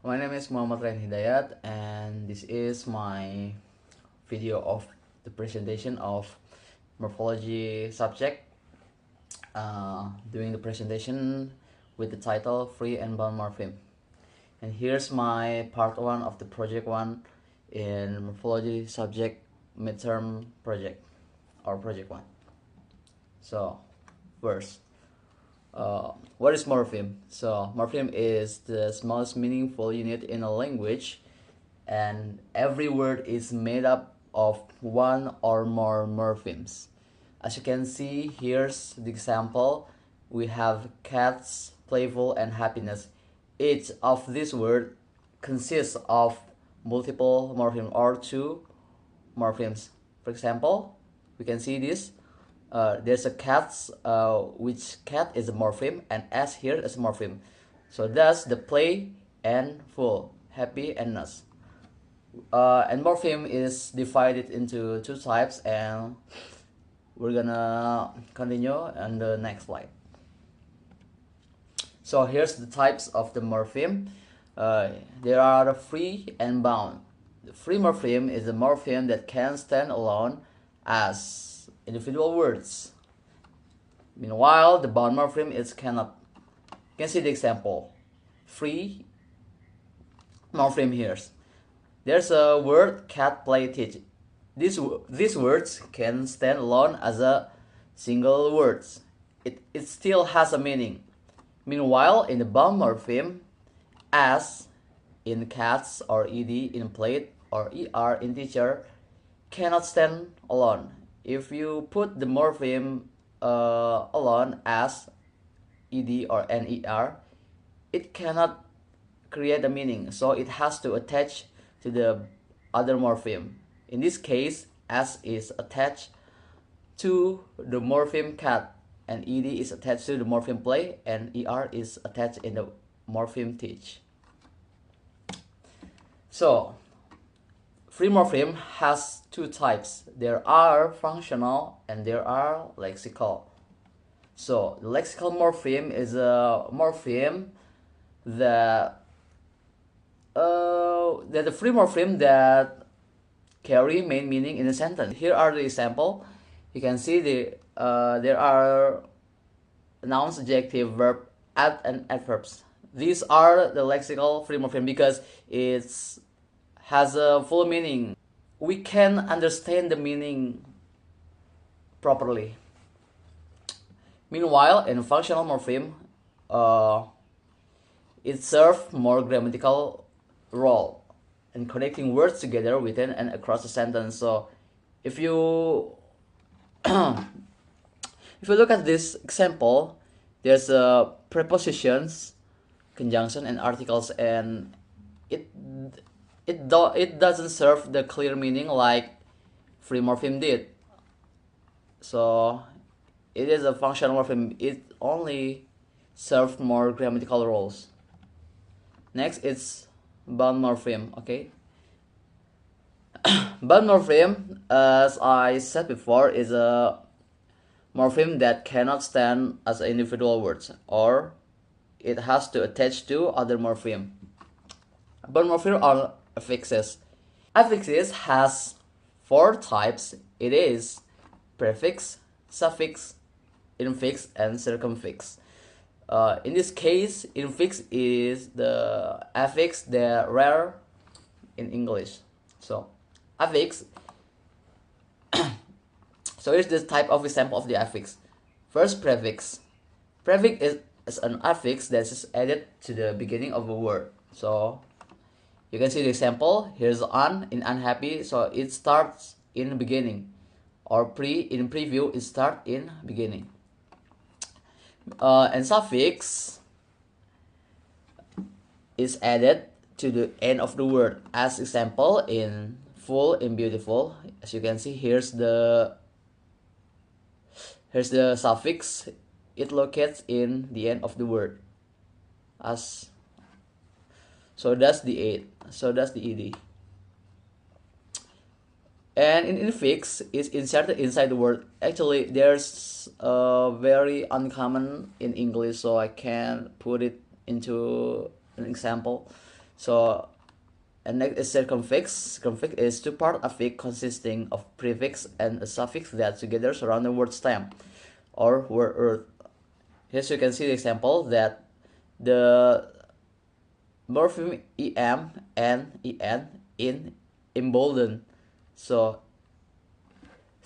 My name is Raihan Hidayat, and this is my video of the presentation of morphology subject. Doing the presentation with the title Free and Bound Morpheme. And here's my part 1 of the project 1 in morphology subject midterm project or project 1. So first, what is morpheme? So morpheme is the smallest meaningful unit in a language, and every word is made up of one or more morphemes. As you can see, here's the example. We have cats, playful, and happiness. Each of these words consists of multiple morphemes or two morphemes. For example, we can see this. There's a cats, which cat is a morpheme, and s here is a morpheme. So that's the play and full, happy and ness. And morpheme is divided into two types, and we're gonna continue on the next slide. So here's the types of the morpheme. There are free and bound. The free morpheme is a morpheme that can stand alone as individual words. Meanwhile, the bound morpheme is cannot. You can see the example. Free morpheme here. There's a word cat, play, teach. These words can stand alone as a single words. It still has a meaning. Meanwhile, in the bound morpheme, as in cats or ed in plate or er in teacher cannot stand alone. If you put the morpheme alone as ed or ner, it cannot create a meaning, so it has to attach to the other morpheme. In this case, s is attached to the morpheme cat, and ed is attached to the morpheme play, and er is attached in the morpheme teach. So free morpheme has two types. There are functional and there are lexical. So the lexical morpheme is a morpheme that the free morpheme that carry main meaning in a sentence. Here are the example. You can see there are nouns, adjective, verb, and adverbs. These are the lexical free morpheme because it has a full meaning. We can understand the meaning properly. Meanwhile, in functional morpheme, it serves more grammatical role in connecting words together within and across a sentence. So if you if you look at this example, there's prepositions, conjunction, and articles, and it doesn't serve the clear meaning like free morpheme did. So it is a functional morpheme. It only serves more grammatical roles. Next, it's bound morpheme. Okay, bound morpheme, as I said before, is a morpheme that cannot stand as individual words, or it has to attach to other morpheme. Bound morpheme are affixes. Affixes has four types. It is prefix, suffix, infix, and circumfix. In this case, infix is the affix that rare in English. So affix. So here's this type of example of the affix. First, prefix. Prefix is an affix that is added to the beginning of a word. So you can see the example. Here's in unhappy, so it starts in beginning, or in preview it starts in beginning. And suffix is added to the end of the word. As example, in full, in beautiful. As you can see, here's the suffix. It locates in the end of the word. So that's the ed. And in infix is inserted inside the word. Actually, there's very uncommon in English, so I can put it into an example. So, and next is circumfix. Circumfix is two-part affix consisting of prefix and a suffix that together surround the word stem or word earth. Here you can see the example that the morpheme em and en in embolden. So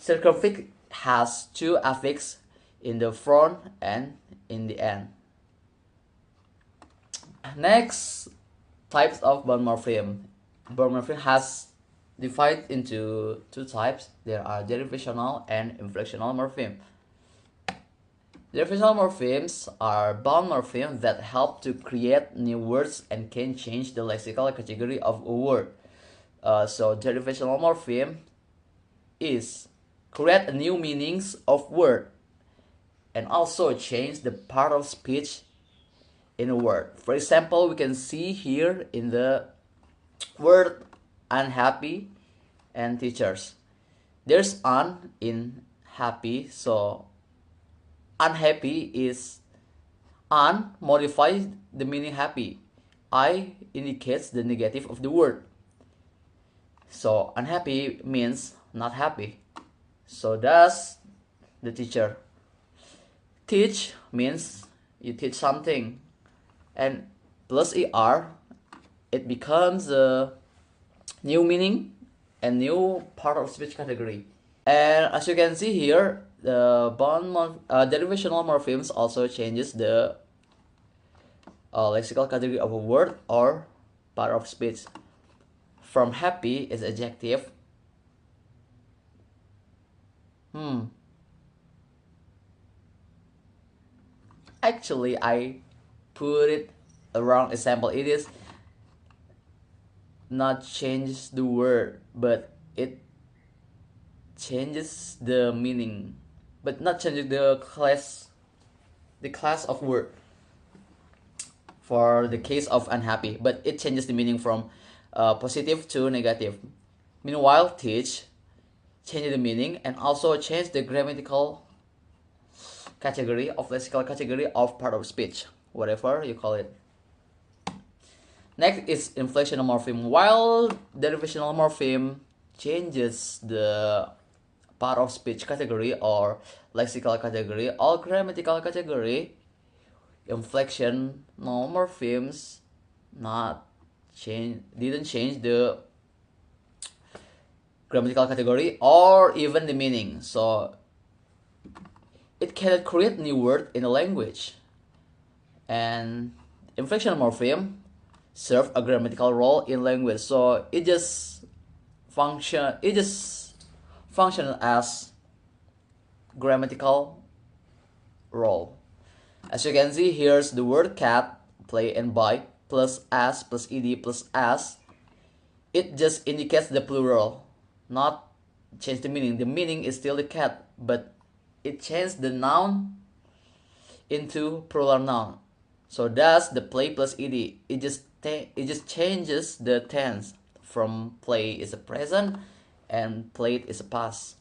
circumfix has two affixes in the front and in the end. Next, types of bond morpheme. Bond morpheme has divided into two types. There are derivational and inflectional morpheme. Derivational morphemes are bond morphemes that help to create new words and can change the lexical category of a word. So derivational morpheme is create new meanings of word and also change the part of speech in a word. For example, we can see here in the word unhappy and teachers. There's un in happy, so unhappy is un modifies the meaning happy. I indicates the negative of the word. So unhappy means not happy. So does the teacher. Teach means you teach something, and plus er, it becomes a new meaning and new part of speech category. And as you can see here, the derivational morphemes also changes the lexical category of a word or part of speech. From happy is adjective. Actually, I put it around example. It is not changes the word, but it changes the meaning, but not changing the class of word. For the case of unhappy, but it changes the meaning from positive to negative. Meanwhile, teach changes the meaning and also change the grammatical category of lexical category of part of speech, whatever you call it. Next is inflectional morpheme. While derivational morpheme changes the part of speech category or lexical category or grammatical category, inflectional morphemes didn't change the grammatical category or even the meaning. So it cannot create new word in a language. And inflectional morpheme serve a grammatical role in language. So it just function as grammatical role. As you can see, here's the word cat, play and bite, plus as, plus ed, plus as. It just indicates the plural, not change the meaning. The meaning is still the cat, but it changed the noun into plural noun. So does the play plus ed. It just changes the tense from play is a present and played is a past.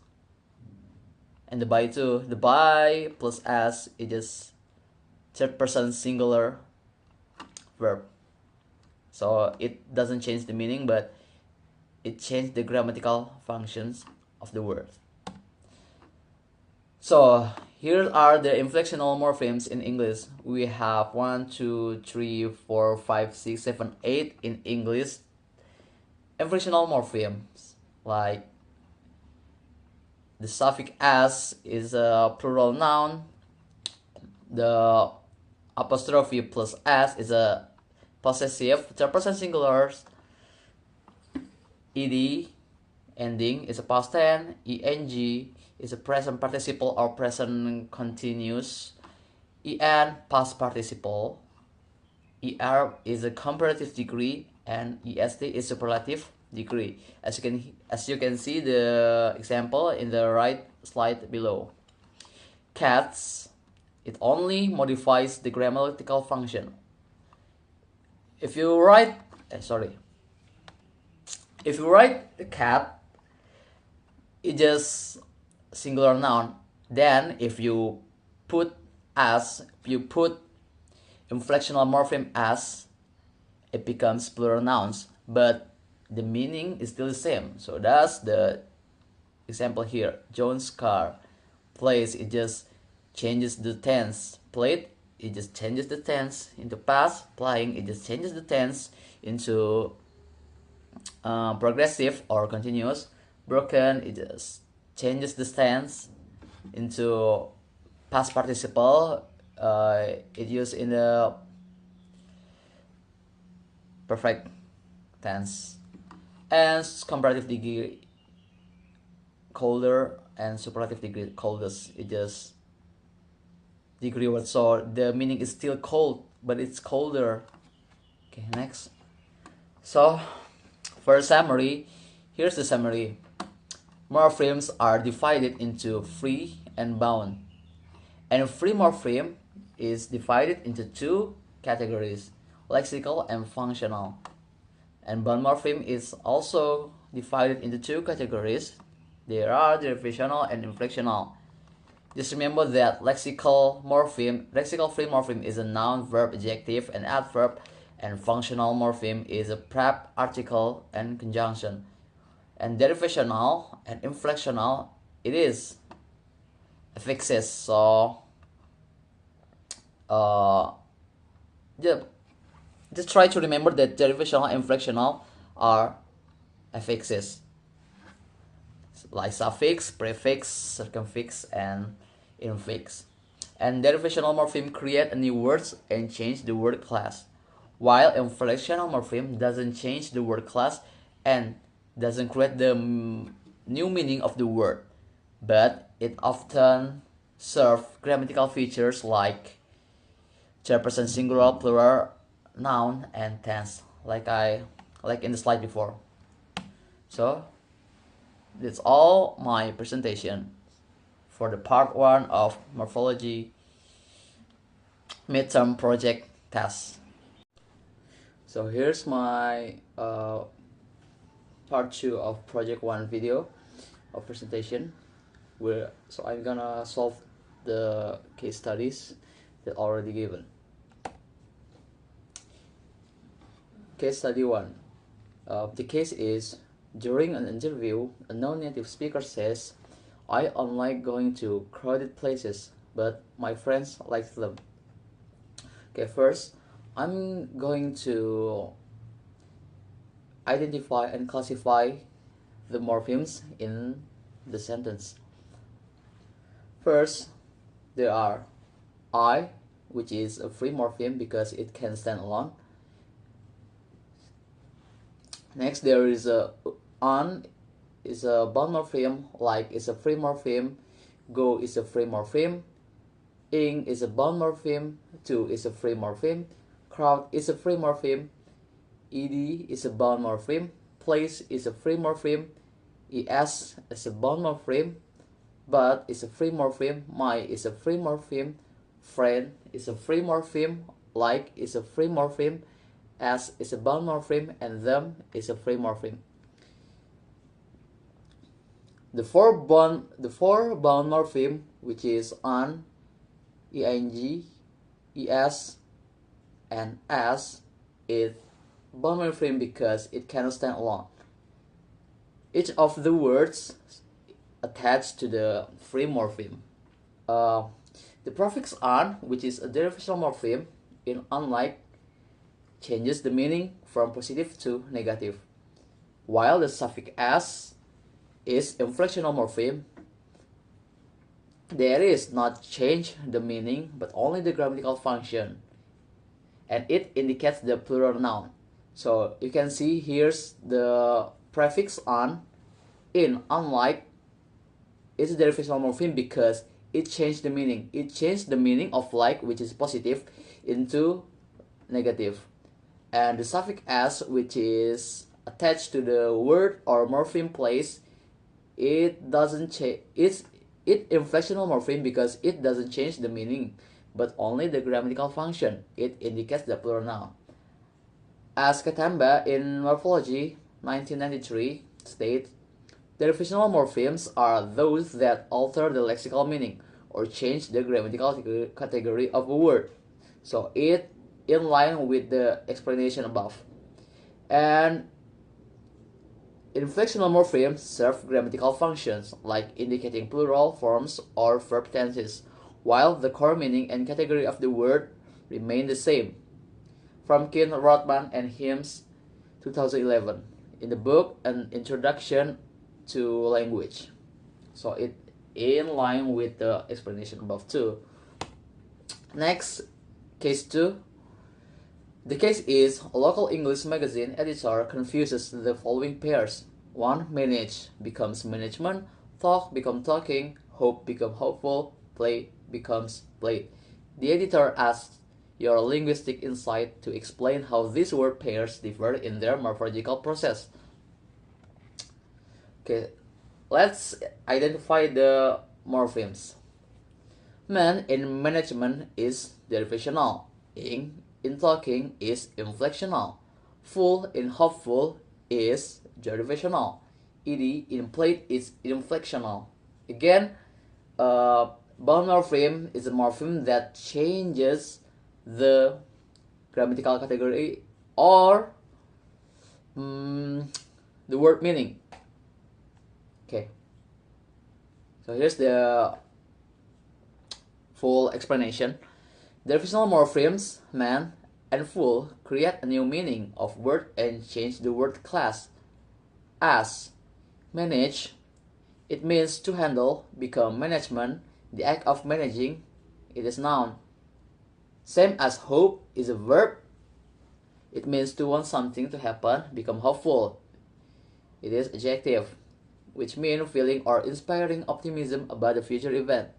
And the by too. The by plus as it just third person singular verb. So it doesn't change the meaning, but it changed the grammatical functions of the word. So here are the inflectional morphemes in English. We have 1, 2, 3, 4, 5, 6, 7, 8 in English. Inflectional morphemes like the suffix as is a plural noun. The apostrophe plus as is a possessive third person singular. Ed ending is a past tense. Eng is a present participle or present continuous. En past participle. Er is a comparative degree and est is superlative degree. As you can see the example in the right slide below. Cats, it only modifies the grammatical function. If you write the cat, it just singular noun. Then if you put inflectional morpheme as it becomes plural nouns, but the meaning is still the same. So that's the example here. John's car. Plays, it just changes the tense. Played, it just changes the tense into past. Playing, it just changes the tense into progressive or continuous. Broken, it just changes the tense into past participle. It used in the perfect tense. And comparative degree colder and superlative degree coldest, it just degree what, so the meaning is still cold but it's colder. Okay, next. So for a summary, here's the summary. Morphemes are divided into free and bound, and a free morpheme is divided into two categories, lexical and functional. And bound morpheme is also divided into two categories. There are derivational and inflectional. Just remember that lexical free morpheme is a noun, verb, adjective, and adverb, and functional morpheme is a prep, article, and conjunction. And derivational and inflectional, it is affixes. So just try to remember that derivational and inflectional are affixes, like suffix, prefix, circumfix, and infix. And derivational morpheme create a new words and change the word class, while inflectional morpheme doesn't change the word class and doesn't create the new meaning of the word, but it often serves grammatical features like third person singular, plural, noun, and tense, like in the slide before. So that's all my presentation for the part 1 of morphology midterm project test. So here's my part 2 of project 1 video of presentation, so I'm gonna solve the case studies that already given. Case study 1. The case is, during an interview, a non-native speaker says, "I don't like going to crowded places, but my friends like them." Okay, first, I'm going to identify and classify the morphemes in the sentence. First, there are I, which is a free morpheme because it can stand alone. Next, there is a on is a bound morpheme, like is a free morpheme. Go is a free morpheme. Ing is a bound morpheme. To is a free morpheme. Crowd is a free morpheme. Ed is a bound morpheme. Place is a free morpheme. Es is a bound morpheme. But is a free morpheme. My is a free morpheme. Friend is a free morpheme. Like is a free morpheme. As is a bound morpheme, and them is a free morpheme. The four bound morpheme, which is on, ing, es, and as, is bound morpheme because it cannot stand alone. Each of the words attached to the free morpheme. The prefix on, which is a derivational morpheme, in unlike, changes the meaning from positive to negative, while the suffix as is inflectional morpheme. There is not change the meaning but only the grammatical function, and it indicates the plural noun. So you can see here's the prefix on. In unlike is a derivational morpheme because it changed the meaning. It changed the meaning of like, which is positive, into negative. And the suffix as, which is attached to the word or morpheme place, it doesn't change. It's inflectional morpheme because it doesn't change the meaning but only the grammatical function. It indicates the plural noun. As Katamba in Morphology 1993 states, derivational morphemes are those that alter the lexical meaning or change the grammatical category of a word. So it in line with the explanation above. And inflectional morphemes serve grammatical functions like indicating plural forms or verb tenses, while the core meaning and category of the word remain the same. Fromkin, Rothman, and Himes, 2011, in the book An Introduction to Language. So it in line with the explanation above too. Next, case 2. The case is a local English magazine editor confuses the following pairs. 1. Manage becomes management, talk becomes talking, hope becomes hopeful, play becomes played. The editor asks your linguistic insight to explain how these word pairs differ in their morphological process. Okay, let's identify the morphemes. Man in management is derivational. In talking is inflectional. Full in hopeful is derivational. Ed in played is inflectional. Again, bound morpheme is a morpheme that changes the grammatical category or the word meaning. Okay, so here's the full explanation. Derivational morphemes, man and full, create a new meaning of word and change the word class. As manage, it means to handle, become management, the act of managing, it is noun. Same as hope is a verb, it means to want something to happen, become hopeful, it is adjective, which means feeling or inspiring optimism about a future event.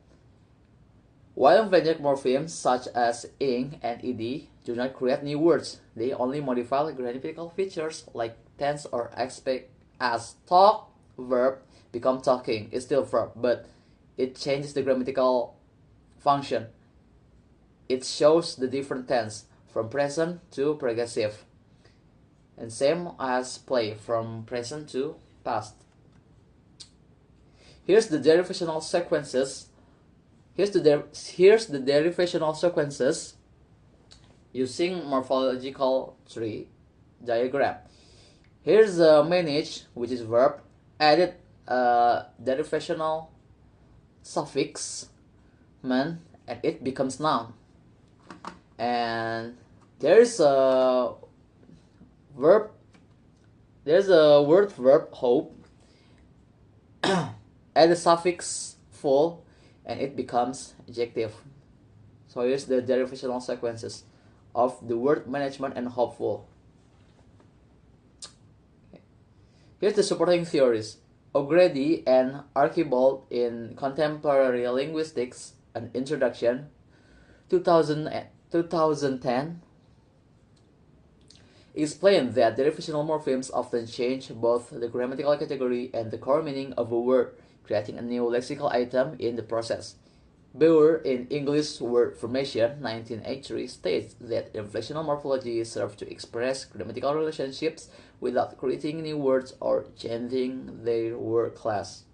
While invented morphemes such as ing and ed do not create new words, they only modify grammatical features like tense or aspect. As talk, verb, become talking, it's still verb, but it changes the grammatical function. It shows the different tense from present to progressive. And same as play, from present to past. Here's the derivational sequences. Here's the derivational sequences using morphological tree diagram. Here's manage, which is verb, added derivational suffix man, and it becomes noun. And there's a verb. There's a word verb hope. Add a suffix full, and it becomes adjective. So here's the derivational sequences of the word management and hopeful. Here's the supporting theories. O'Grady and Archibald in Contemporary Linguistics, An Introduction, 2010, explained that derivational morphemes often change both the grammatical category and the core meaning of a word, creating a new lexical item in the process. Bauer in English Word Formation, 1983, states that inflectional morphology serves to express grammatical relationships without creating new words or changing their word class.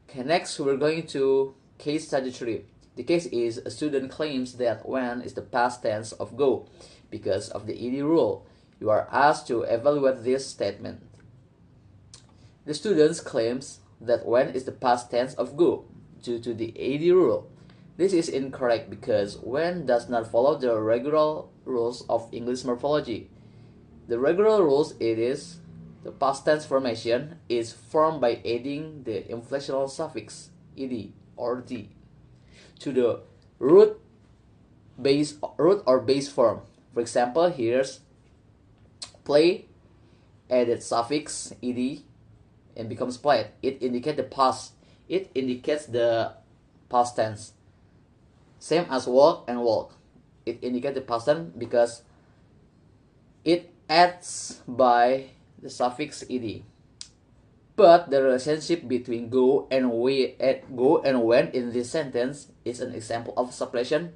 Okay, next we're going to case study 3. The case is a student claims that when is the past tense of go. Because of the ed rule, you are asked to evaluate this statement. The student claims that when is the past tense of go due to the ed rule. This is incorrect because when does not follow the regular rules of English morphology. The regular rules it is the past tense formation is formed by adding the inflectional suffix ed or d to the root or base form. For example, here's play, added suffix ed and becomes played. It indicates the past. It indicates the past tense. Same as walk and walk. It indicates the past tense because it adds by the suffix ed. But the relationship between go and when in this sentence is an example of suppression.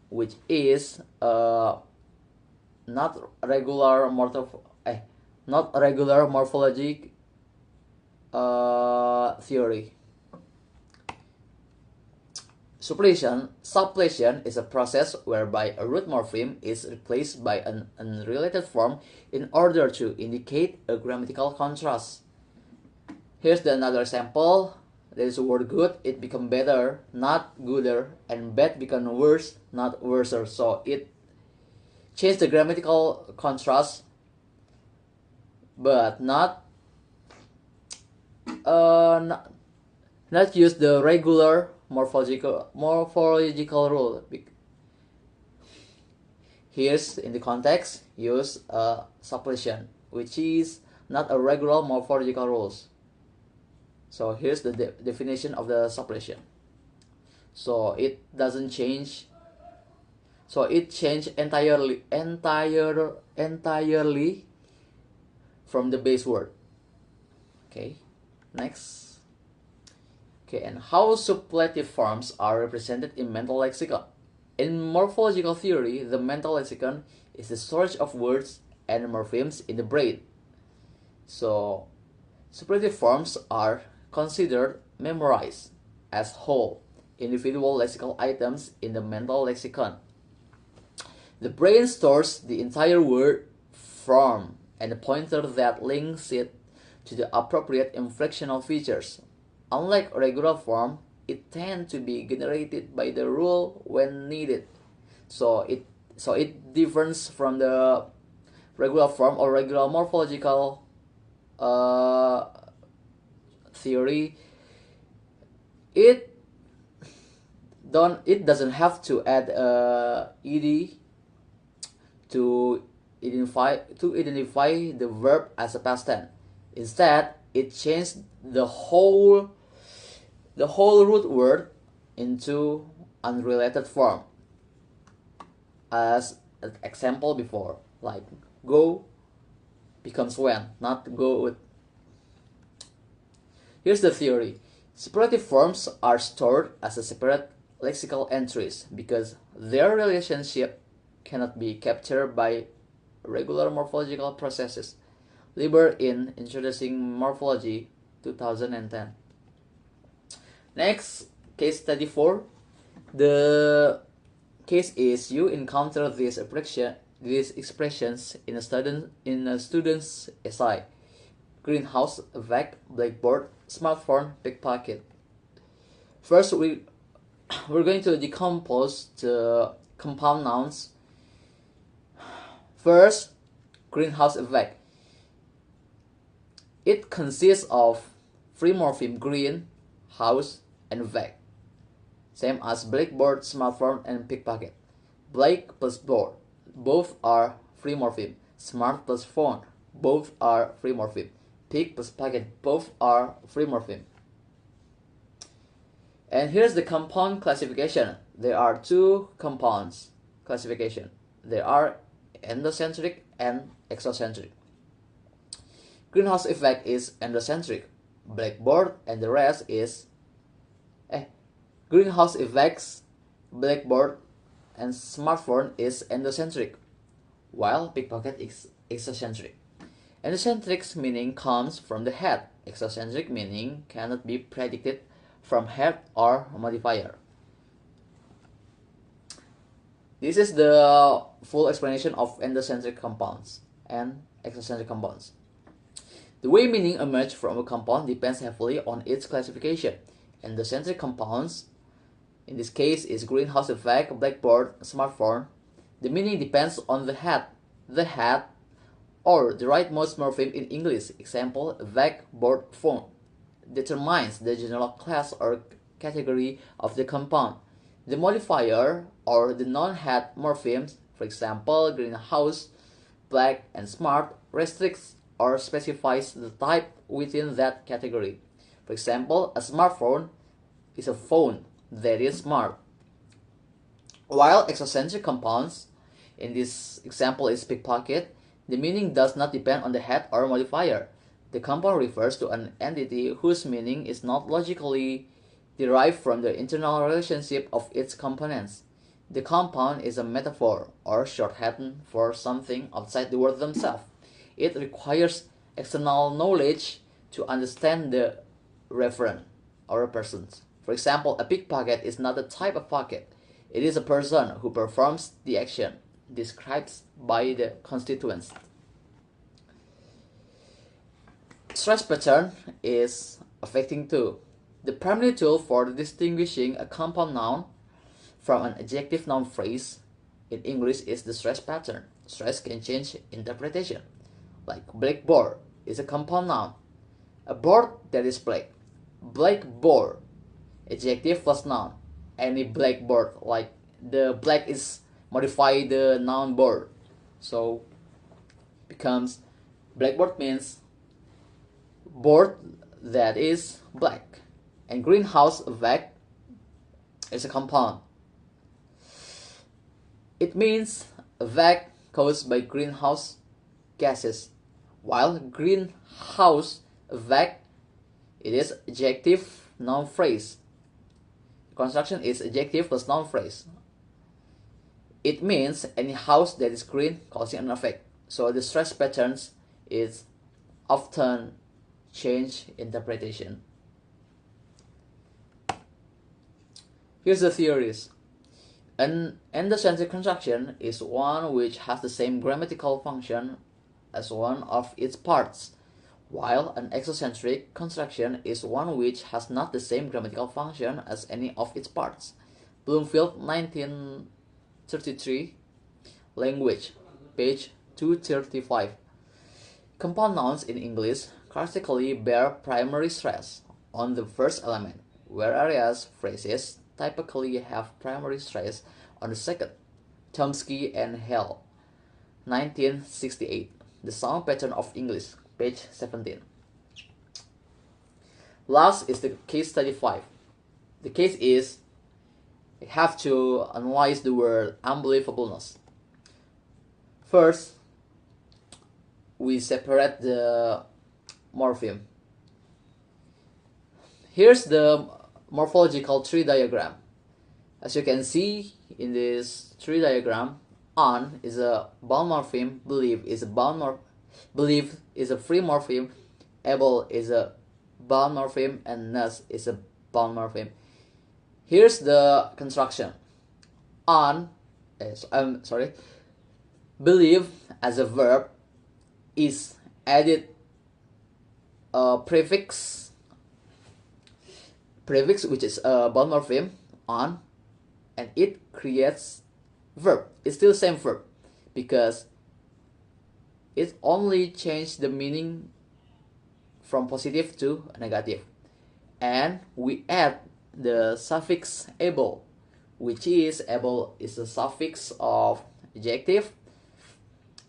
Which is not regular morphologic theory. Suppletion is a process whereby a root morpheme is replaced by an unrelated form in order to indicate a grammatical contrast. Here's another example. There is a word good, it become better, not gooder, and bad become worse, not worser. So it changed the grammatical contrast, but not use the regular morphological rule. Here's in the context use a suppletion, which is not a regular morphological rules. So here's the definition of the suppletion. So it doesn't change. So it changed entirely from the base word. Okay, next. Okay, and how suppletive forms are represented in mental lexicon. In morphological theory, the mental lexicon is the storage of words and morphemes in the brain. So suppletive forms are considered memorized as whole, individual lexical items in the mental lexicon. The brain stores the entire word form and the pointer that links it to the appropriate inflectional features. Unlike regular form, it tends to be generated by the rule when needed. So it differs from the regular form or regular morphological theory. It doesn't have to add ed to identify the verb as a past tense. Instead, it changed the whole root word into unrelated form, as an example before, like go becomes when, not go would. Here's the theory. Separative forms are stored as a separate lexical entries because their relationship cannot be captured by regular morphological processes. Lieber in Introducing Morphology, 2010. Next, case study 4. The case is you encounter these expressions in a student's essay. Greenhouse effect, blackboard, smartphone, pickpocket. First, we're going to decompose the compound nouns. First, greenhouse effect. It consists of free morpheme green, house, and effect. Same as blackboard, smartphone, and pickpocket. Black plus board, both are free morpheme. Smart plus phone, both are free morpheme. Pick plus pocket, both are free morpheme. And here's the compound classification. There are two compounds classification. There are endocentric and exocentric. Greenhouse effect is endocentric. Blackboard and the rest is greenhouse effects, blackboard, and smartphone is endocentric, while pickpocket is exocentric. Endocentric meaning comes from the head. Exocentric meaning cannot be predicted from head or modifier. This is the full explanation of endocentric compounds and exocentric compounds. The way meaning emerges from a compound depends heavily on its classification. Endocentric compounds, in this case, is greenhouse effect, blackboard, smartphone. The meaning depends on the head. The head, or the rightmost morpheme in English, example, effect, board, phone, determines the general class or category of the compound. The modifier, or the non-head morphemes, for example, greenhouse, black, and smart, restricts or specifies the type within that category. For example, a smartphone is a phone that is smart. While exocentric compounds, in this example is pickpocket, the meaning does not depend on the head or modifier. The compound refers to an entity whose meaning is not logically derived from the internal relationship of its components. The compound is a metaphor or shorthand for something outside the word themselves. It requires external knowledge to understand the referent or persons. For example, a pickpocket is not a type of pocket. It is a person who performs the action described by the constituents. Stress pattern is affecting too. The primary tool for distinguishing a compound noun from an adjective noun phrase in English is the stress pattern. Stress can change interpretation. Like blackboard is a compound noun. A board that is black. Blackboard. Adjective plus noun. Any blackboard, like the black is modify the noun board. So becomes blackboard means board that is black. And greenhouse effect is a compound. It means effect caused by greenhouse gases, while greenhouse effect, it is adjective noun phrase. Construction is adjective plus noun phrase. It means any house that is green causing an effect. So the stress patterns is often change interpretation. Here's the theories. An endocentric construction is one which has the same grammatical function as one of its parts, while an exocentric construction is one which has not the same grammatical function as any of its parts. Bloomfield, 1933, Language, page 235. Compound nouns in English classically bear primary stress on the first element, whereas phrases typically have primary stress on the second. Chomsky and Hale, 1968. The Sound Pattern of English, page 17. Last is the case study 5. The case is you have to analyze the word unbelievableness. First, we separate the morpheme. Here's the morphological tree diagram. As you can see in this tree diagram, on is a bound morpheme, believe is a free morpheme, able is a bound morpheme, and nurse is a bound morpheme. Here's the construction. Believe as a verb is added a prefix which is a bound morpheme on, and it creates verb. It's still the same verb because it only changed the meaning from positive to negative, and we add the suffix able, which is able is a suffix of adjective,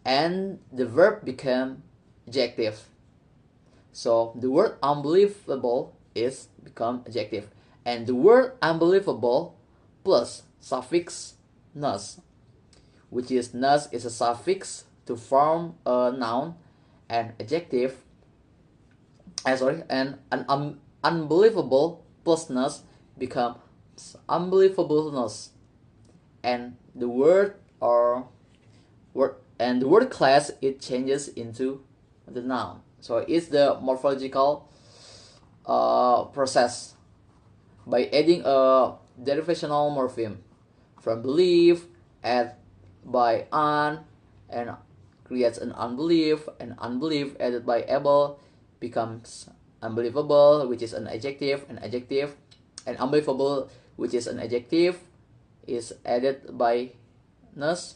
and the verb become adjective. So the word unbelievable is become adjective, and the word unbelievable plus suffix ness, which is ness is a suffix to form a noun, and adjective and an unbelievable plus ness becomes unbelievableness, and the word class it changes into the noun. So it's the morphological process by adding a derivational morpheme from believe, add by un, and creates an unbelief, and unbelief added by able becomes unbelievable, which is an adjective, and unbelievable, which is an adjective, is added by ness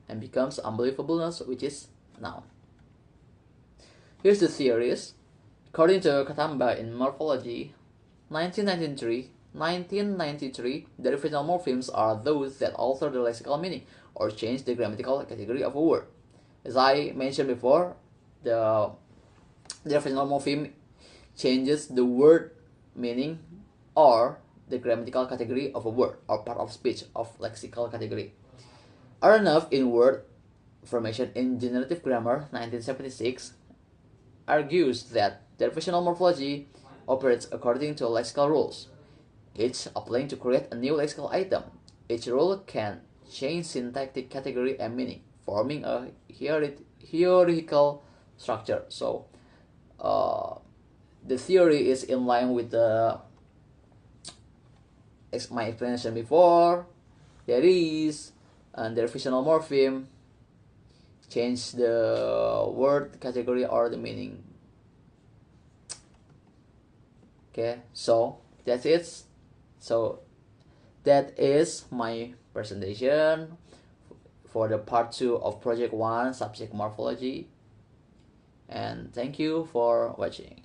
and becomes unbelievableness, which is noun. Here's the theories. According to Katamba in Morphology, 1993, derivational morphemes are those that alter the lexical meaning or change the grammatical category of a word. As I mentioned before, the derivational morpheme changes the word meaning or the grammatical category of a word or part of speech of lexical category. Aronoff in Word Formation in Generative Grammar, 1976, argues that derivational morphology operates according to lexical rules, each applying to create a new lexical item. Each rule can change syntactic category and meaning, forming a hierarchical structure. So, the theory is in line with the my explanation before, there is and the revisional morpheme change the word, category, or the meaning. Okay, so that's it. So that is my presentation for the part 2 of project 1 subject morphology, and thank you for watching.